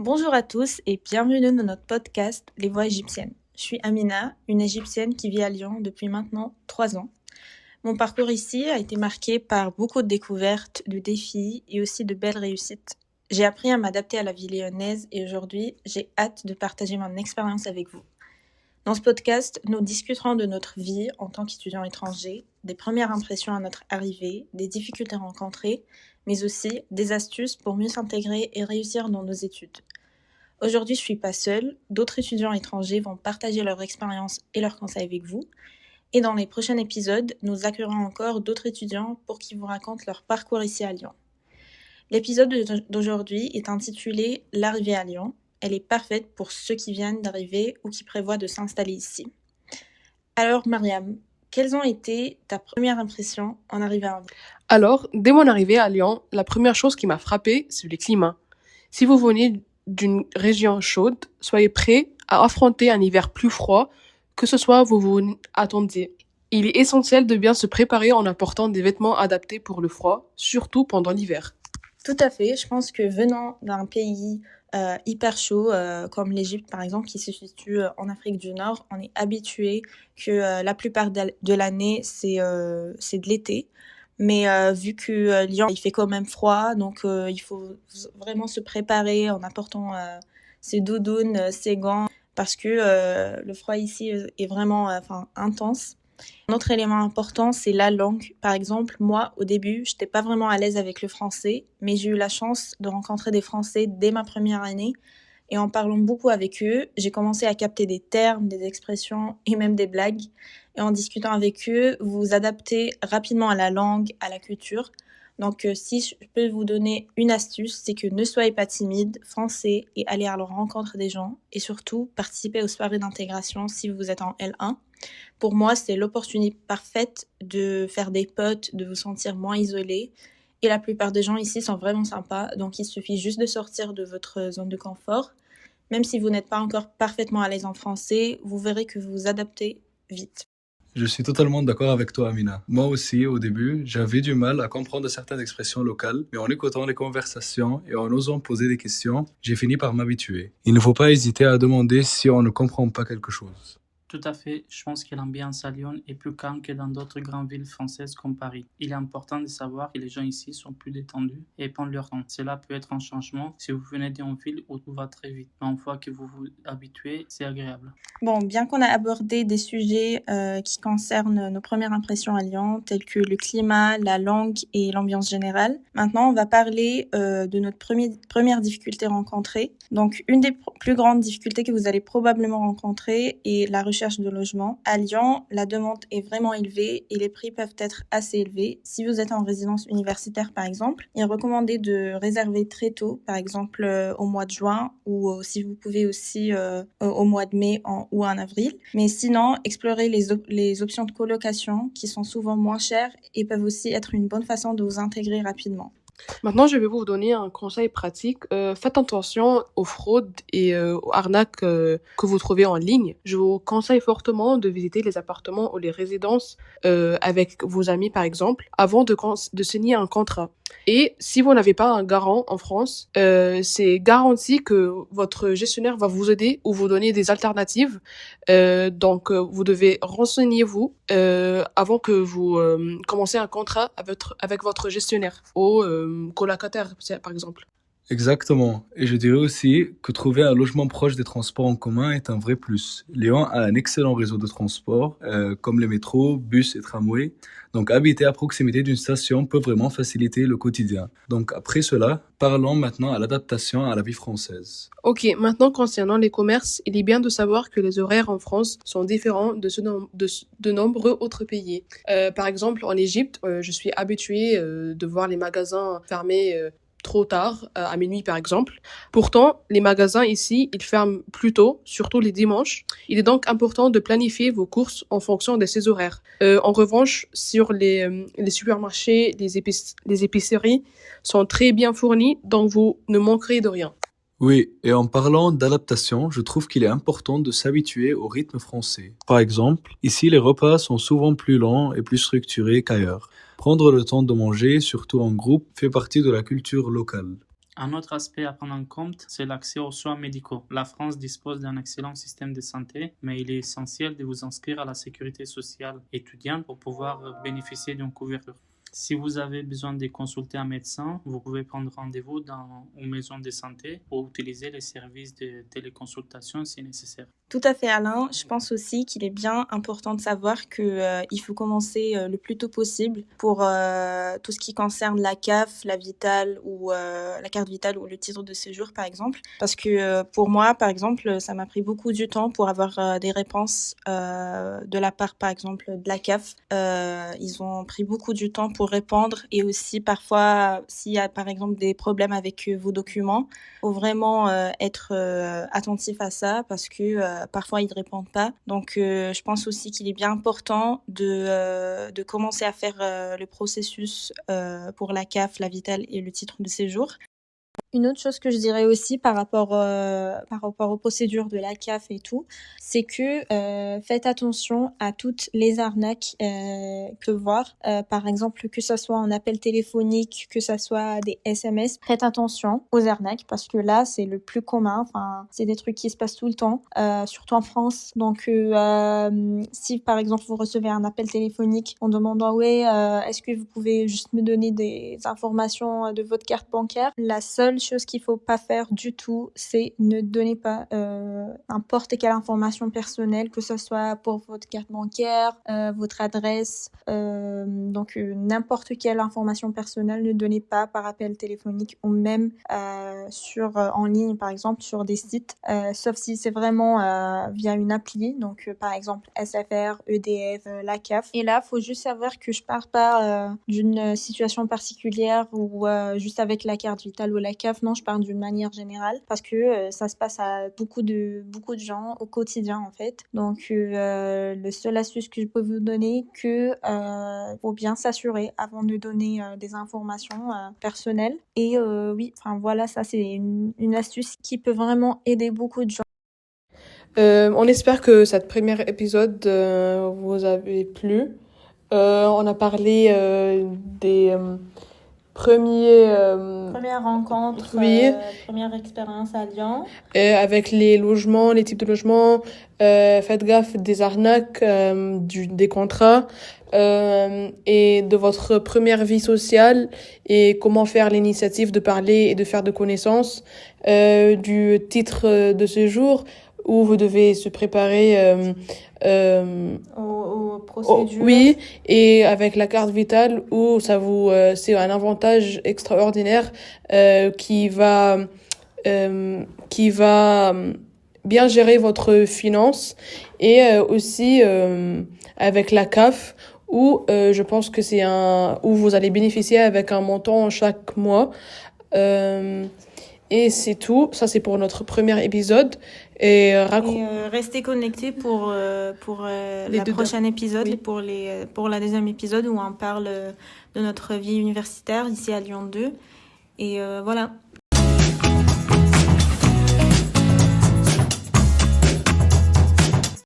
Bonjour à tous et bienvenue dans notre podcast Les Voix égyptiennes. Je suis Amina, une égyptienne qui vit à Lyon depuis maintenant 3 ans. Mon parcours ici a été marqué par beaucoup de découvertes, de défis et aussi de belles réussites. J'ai appris à m'adapter à la vie lyonnaise et aujourd'hui, j'ai hâte de partager mon expérience avec vous. Dans ce podcast, nous discuterons de notre vie en tant qu'étudiant étranger, des premières impressions à notre arrivée, des difficultés rencontrées, mais aussi des astuces pour mieux s'intégrer et réussir dans nos études. Aujourd'hui, je ne suis pas seule, d'autres étudiants étrangers vont partager leur expérience et leurs conseils avec vous. Et dans les prochains épisodes, nous accueillerons encore d'autres étudiants pour qu'ils vous racontent leur parcours ici à Lyon. L'épisode d'aujourd'hui est intitulé « L'arrivée à Lyon ». Elle est parfaite pour ceux qui viennent d'arriver ou qui prévoient de s'installer ici. Alors, Mariam, quelles ont été ta première impression en arrivant à Lyon ? Alors, dès mon arrivée à Lyon, la première chose qui m'a frappée, c'est le climat. Si vous venez d'une région chaude, soyez prêts à affronter un hiver plus froid, que ce soit vous attendiez. Il est essentiel de bien se préparer en apportant des vêtements adaptés pour le froid, surtout pendant l'hiver. Tout à fait, je pense que venant d'un pays hyper chaud, comme l'Égypte par exemple, qui se situe en Afrique du Nord, on est habitué que la plupart de l'année, c'est de l'été. Mais vu que Lyon, il fait quand même froid, donc il faut vraiment se préparer en apportant ses doudounes, ses gants, parce que le froid ici est vraiment intense. Un autre élément important, c'est la langue. Par exemple, moi, au début, je n'étais pas vraiment à l'aise avec le français, mais j'ai eu la chance de rencontrer des Français dès ma première année. Et en parlant beaucoup avec eux, j'ai commencé à capter des termes, des expressions et même des blagues. Et en discutant avec eux, vous vous adaptez rapidement à la langue, à la culture. Donc, si je peux vous donner une astuce, c'est que ne soyez pas timide, foncez et allez à la rencontre des gens. Et surtout, participez aux soirées d'intégration si vous êtes en L1. Pour moi, c'est l'opportunité parfaite de faire des potes, de vous sentir moins isolé. Et la plupart des gens ici sont vraiment sympas, donc il suffit juste de sortir de votre zone de confort. Même si vous n'êtes pas encore parfaitement à l'aise en français, vous verrez que vous vous adaptez vite. Je suis totalement d'accord avec toi, Amina. Moi aussi, au début, j'avais du mal à comprendre certaines expressions locales, mais en écoutant les conversations et en osant poser des questions, j'ai fini par m'habituer. Il ne faut pas hésiter à demander si on ne comprend pas quelque chose. Tout à fait, je pense que l'ambiance à Lyon est plus calme que dans d'autres grandes villes françaises comme Paris. Il est important de savoir que les gens ici sont plus détendus et prennent leur temps. Cela peut être un changement si vous venez d'une ville où tout va très vite. Mais une fois que vous vous habituez, c'est agréable. Bon, bien qu'on a abordé des sujets qui concernent nos premières impressions à Lyon, tels que le climat, la langue et l'ambiance générale, maintenant on va parler de notre première difficulté rencontrée. Donc, une des plus grandes difficultés que vous allez probablement rencontrer est la recherche de logement. À Lyon, la demande est vraiment élevée et les prix peuvent être assez élevés. Si vous êtes en résidence universitaire, par exemple, il est recommandé de réserver très tôt, par exemple au mois de juin ou si vous pouvez aussi au mois de mai ou en avril. Mais sinon, explorez les options de colocation qui sont souvent moins chères et peuvent aussi être une bonne façon de vous intégrer rapidement. Maintenant, je vais vous donner un conseil pratique. Faites attention aux fraudes et aux arnaques que vous trouvez en ligne. Je vous conseille fortement de visiter les appartements ou les résidences avec vos amis, par exemple, avant de signer un contrat. Et si vous n'avez pas un garant en France, c'est garanti que votre gestionnaire va vous aider ou vous donner des alternatives. Donc, vous devez renseigner-vous avant que vous commencez un contrat avec votre gestionnaire ou colocataire, par exemple. Exactement. Et je dirais aussi que trouver un logement proche des transports en commun est un vrai plus. Lyon a un excellent réseau de transports, comme les métros, bus et tramways. Donc habiter à proximité d'une station peut vraiment faciliter le quotidien. Donc après cela, parlons maintenant à l'adaptation à la vie française. Ok, maintenant concernant les commerces, il est bien de savoir que les horaires en France sont différents de ceux de nombreux autres pays. Par exemple, en Égypte, je suis habituée de voir les magasins fermés trop tard, à minuit par exemple. Pourtant, les magasins ici, ils ferment plus tôt, surtout les dimanches. Il est donc important de planifier vos courses en fonction de ces horaires. En revanche, sur les supermarchés, les épiceries sont très bien fournis, donc vous ne manquerez de rien. Oui, et en parlant d'adaptation, je trouve qu'il est important de s'habituer au rythme français. Par exemple, ici les repas sont souvent plus lents et plus structurés qu'ailleurs. Prendre le temps de manger, surtout en groupe, fait partie de la culture locale. Un autre aspect à prendre en compte, c'est l'accès aux soins médicaux. La France dispose d'un excellent système de santé, mais il est essentiel de vous inscrire à la sécurité sociale étudiante pour pouvoir bénéficier d'une couverture. Si vous avez besoin de consulter un médecin, vous pouvez prendre rendez-vous dans une maison de santé ou utiliser les services de téléconsultation si nécessaire. Tout à fait, Alain. Je pense aussi qu'il est bien important de savoir que il faut commencer le plus tôt possible pour tout ce qui concerne la CAF, la vitale ou la carte vitale ou le titre de séjour, par exemple. Parce que pour moi, par exemple, ça m'a pris beaucoup de temps pour avoir des réponses de la part, par exemple, de la CAF. Ils ont pris beaucoup de temps pour répondre et aussi parfois, s'il y a, par exemple, des problèmes avec vos documents, faut vraiment être attentif à ça parce que parfois ils ne répondent pas. Donc je pense aussi qu'il est bien important de commencer à faire le processus pour la CAF, la vitale et le titre de séjour. Une autre chose que je dirais aussi par rapport aux procédures de la CAF et tout, c'est que faites attention à toutes les arnaques que voir. Par exemple, que ce soit en appel téléphonique, que ce soit des SMS, faites attention aux arnaques parce que là, c'est le plus commun. Enfin, c'est des trucs qui se passent tout le temps, surtout en France. Donc, si par exemple vous recevez un appel téléphonique en demandant ouais, est-ce que vous pouvez juste me donner des informations de votre carte bancaire, la seule chose qu'il faut pas faire du tout, c'est ne donner pas n'importe quelle information personnelle, que ce soit pour votre carte bancaire, votre adresse, donc n'importe quelle information personnelle, ne donnez pas par appel téléphonique ou même en ligne, par exemple sur des sites, sauf si c'est vraiment via une appli, donc par exemple SFR, EDF, la CAF. Et là, faut juste savoir que je parle pas d'une situation particulière ou juste avec la carte vitale ou la CAF. Non, je parle d'une manière générale parce que ça se passe à beaucoup de gens au quotidien en fait. Donc le seul astuce que je peux vous donner, que faut bien s'assurer avant de donner des informations personnelles. Et oui, enfin voilà, ça c'est une astuce qui peut vraiment aider beaucoup de gens. On espère que cet premier épisode vous avait plu. On a parlé des Première rencontre, oui. Première expérience à Lyon. Avec les logements, les types de logements, faites gaffe des arnaques, des contrats, et de votre première vie sociale et comment faire l'initiative de parler et de faire de connaissances, du titre de séjour où vous devez se préparer Aux procédures. oui, et avec la carte vitale où c'est un avantage extraordinaire qui va bien gérer votre finance, et aussi avec la CAF où je pense que où vous allez bénéficier avec un montant chaque mois. Et c'est tout. Ça, c'est pour notre premier épisode. Et restez connectés pour la prochaine épisode, oui. et pour la deuxième épisode où on parle de notre vie universitaire ici à Lyon 2. Et voilà.